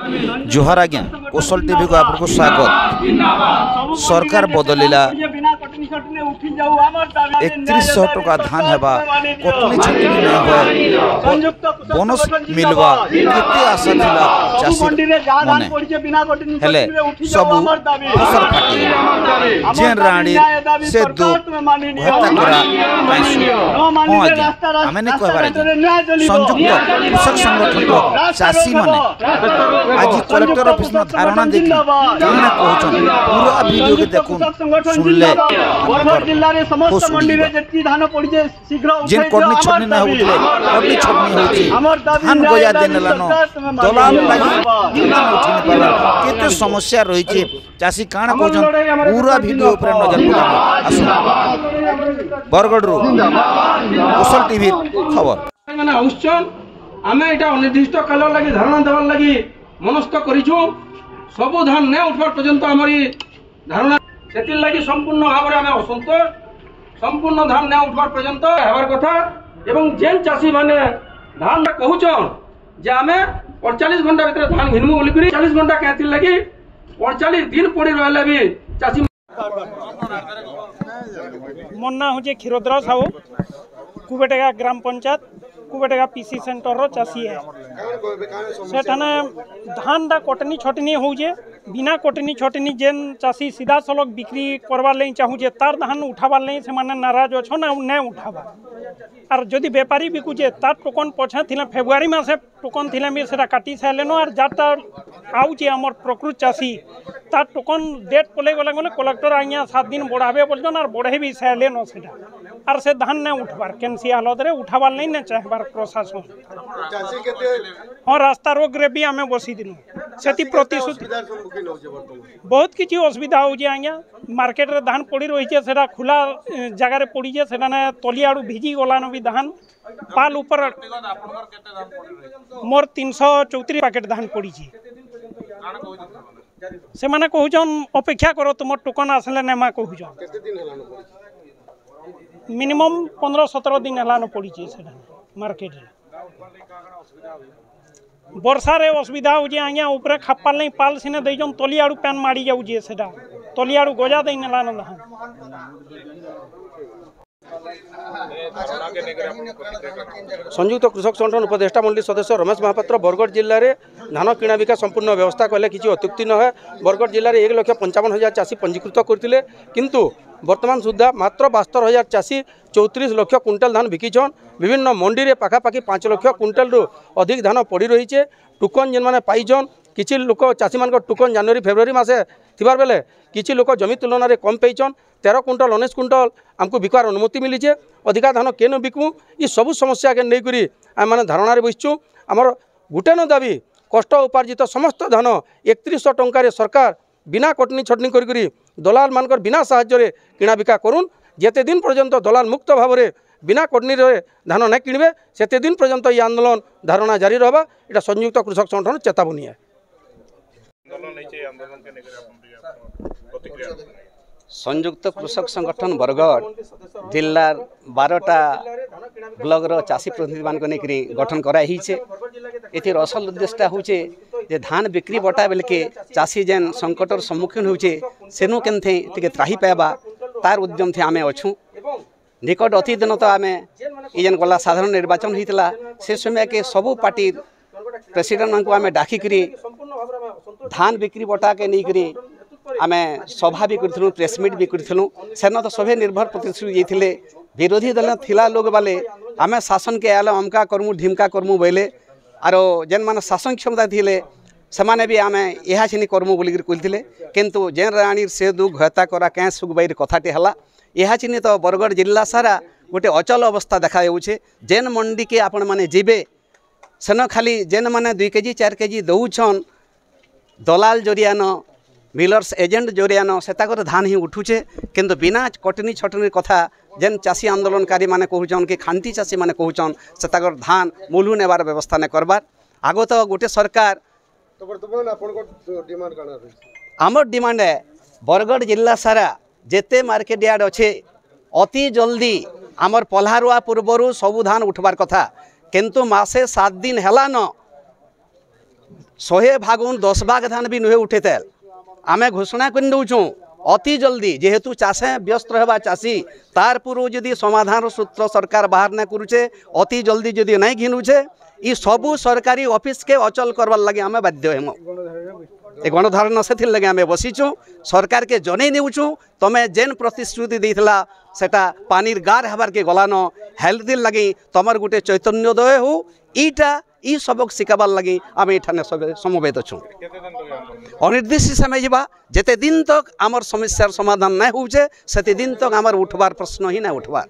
जोहार आज्ञा कौशल टीवी को आपको स्वागत। सरकार बदलिला 3100 टका धान हेबा कटनी छटनी नहीं हुए बोनस मिलवा केते आशा थिला चासी मने हेले सब फसल फाटी जेन राणी से दो हत्या करा हां आज्ञा हमें नहीं कहबार संयुक्त कृषक संगठन को चासी माने आज कलेक्टर ऑफिस में धारणा देखी काना कहछन पूरा वीडियो के देखुन सुनले बरगढ़ जिल्ला रे समस्त मंडी रे जेती धान पड़ी जे शीघ्र उठे कटनी छटनी ना उठले कटनी छटनी होची धान गया देनलानो दलाल लागि ना उठिन पाला केते समस्या रही छे चासी काना कहछन पूरा वीडियो ऊपर नजर पड़ा आसु बरगढ़ रो कौशल टीवी खबर माने औषण आमे एटा अनिर्दिष्ट काल लागि धारणा देवार लागि मनस्थ करिछु सबु धान ने उठबार पर्यंत हमरी धारणा सेतिर लागि संपूर्ण भाव आमे असंतोष संपूर्ण धान ने उठबार पर्यंत हेबार कथा एवं जेन चासी माने धान कहउछन जे आमे 48 घंटा भीतर धान घिनमु बोली करी 40 घंटा कहतिर लागि 48 दिन पड़ी रहले भी चासी मन्ना होजे क्षीरोद्र साहू कुबेटेगा ग्राम पंचायत कुबेटेगा पीसी सेंटर रो चासी है से थाने धान दा कटनी छटनी होजे बिना कटनी छटनी जेन चासी सीधा सलक बिक्री करवार ले चाहूजे तार धान उठाबार ले से माने नाराज अछन आ नै उठाबा आर जदि व्यापारी बिकुजे तार टोकन पछा थिला फेब्रुआरी मासे टोकन थिला मी सेटा काटी सालेनो आर जाता आउचे हमर प्रकृत चासी तार टोकन डेट पले गले गले कलेक्टर आइया 7 दिन बढ़ाबे बोलजन आर बढ़े भी सालेनो सेटा आर से धान नै उठबार केनसी हालत रे उठाबार नै न चाहबार प्रशासन चासी केते हां रास्ता रोक रे भी आमे बसी दिनु सेति प्रतिशत बहुत किछि असुविधा हो जे आइया मार्केट रे धान पड़ी रही छे सेटा खुला जगह रे पड़ी जे सेटा ने तलियाडू भिजी गलानो भी धान पाल ऊपर मोर 334 पैकेट धान पड़ी छे से माने कहउछन अपेक्षा करो तुमर टोकन आसले नै मा कहउछन केते दिन हलानो मिनिमम 15-17 दिन हलानो पड़ी छे सेटा मार्केट रे वर्षा रे असुविधा हो जे आइया ऊपर खप्पाल नहीं पाल सिने दैजन तलियाडू पैन मारी जाउ जे सेटा तलियाडू गजा दै नलानो धान संयुक्त कृषक संगठन उपदेष्टा मंडली सदस्य रमेश महापात्र बरगढ़ जिले में धान किणा बिका संपूर्ण व्यवस्था कले किसी अत्युक्ति न है। बरगढ़ जिले में 1,55,000 चाषी पंजीकृत करते किंतु वर्तमान सुधा मात्र 72,000 चाषी 34 लाख क्विंटाल धान बिकिछन। विभिन्न मंडी में पाखापाखि 5 लाख क्विंटाल अधिक धान पड़ी रही है। टोकन जेन मैंने पाइछन किसी लोक चाषी मान टोकन जनवरी फेब्रुआरी मासे थिबार बेले किसी लोक जमी तुलन में कम पाइछन। 13 क्विंटाल 19 क्विंटाल आमको बिकवार अनुमति मिली है। अधिका धान केन बिकमु ये सब समस्या के नहीं आम मैंने धारणा बसचु। आमर गोटे न दाबी कष्ट उपार्जित समस्त धान 3100 टंकार सरकार बिना कटनी छटनी करी दलाल मानकर बिना साहाय्य किणा बिका करुन। जेते दिन पर्यंत दलाल मुक्त भाव में बिना कटनी धान नहीं किणवे सेते दिन पर्यंत ये आंदोलन धारणा जारी रहा। यहाँ संयुक्त कृषक संगठन चेतावनी है। संयुक्त कृषक संगठन बरगढ़ जिला 12टा ब्लॉक रो चाषी प्रतिनिधि मान को नेकरी गठन कराई छे। एथिर असल उद्देश्य होचे जे धान बिक्री बटा बेल के चाषी जेन संकटर सम्मुखीन होचे सेनु केनथे टिके त्राही पाबा तार उद्यम थे आमे अछु। निकट अति दिन तो आमे ई जेन गला साधारण निर्वाचन होइतला से समय के सबु पार्टी प्रेसिडेंट मान को आमे डाकी करी धान बिक्री बटा के नहीं करी आमे सभा भी करथिलु प्रेस मीट भी करथिलु। सेन तो सभे निर्भर प्रतिश्रुति जेथिले विरोधी दल थिला लोग वाले आमे शासन के आले अमका करमु ढिमका करमु बोले आरो जेन मान शासन क्षमता थिले समाने भी आमे एहा छिनी करमु बोली कहथिले किंतु जेन राणी से दु घता करा कै सुगबाईर कथाटी हला एहा छिनी तो बरगढ़ जिला सारा गोटे अचल अवस्था देखा जाउछे। जेन मंडी के आपण माने जीवे सेन खाली जेन माने 2 केजी 4 केजी दउछन दलाल जरियान मिलर्स एजेंट जरियान सेताकर धान ही उठुचे किंतु बिना कटनी छटनी कथा जेन चाषी आंदोलनकारी माने कहउछन कि खांती चाषी माने कहउछन सेताकर धान मूलू नेबार व्यवस्था ने करबार आगो तो गोटे सरकार तो वर्तमान आपन को डिमांड काना रे आमर डिमांड है बरगढ़ जिला सारा जेते मार्केट यार्ड अच्छे अति जल्दी आमर पल्हारुआ पूर्वर सबु धान उठबार कथा किंतु मासे 7 दिन हेला न 100 भागुन 10 भाग धान भी नुहे उठे तेल आमे घोषणा कर दौचु अति जल्दी जेहेतु चाषे व्यस्त रहा चाषी तार पूर्व जदि समाधान सूत्र सरकार बाहर ना करुचे अति जल्दी जदि नहीं घिनुचे ई सबू सरकारी ऑफिस के अचल करवार लगे आमे बाध्य हेमु ए गणधारणा से लगे आमे बसीचु सरकार के जनै नेउचु तमे जेन प्रतिश्रुति देथिला सेटा पानीर गार हबार के गलान हेल्थ लगी तमर गुटे चैतन्योदय हो ईटा ई सबक शिखाबार लगी आम एठाने समवेत छूँ अनिर्दिष्ट समय जावा जेते दिन तक आमर समस्यार समाधान नहीं होचे सेते दिन तक आमर उठबार प्रश्न ही ना उठबार।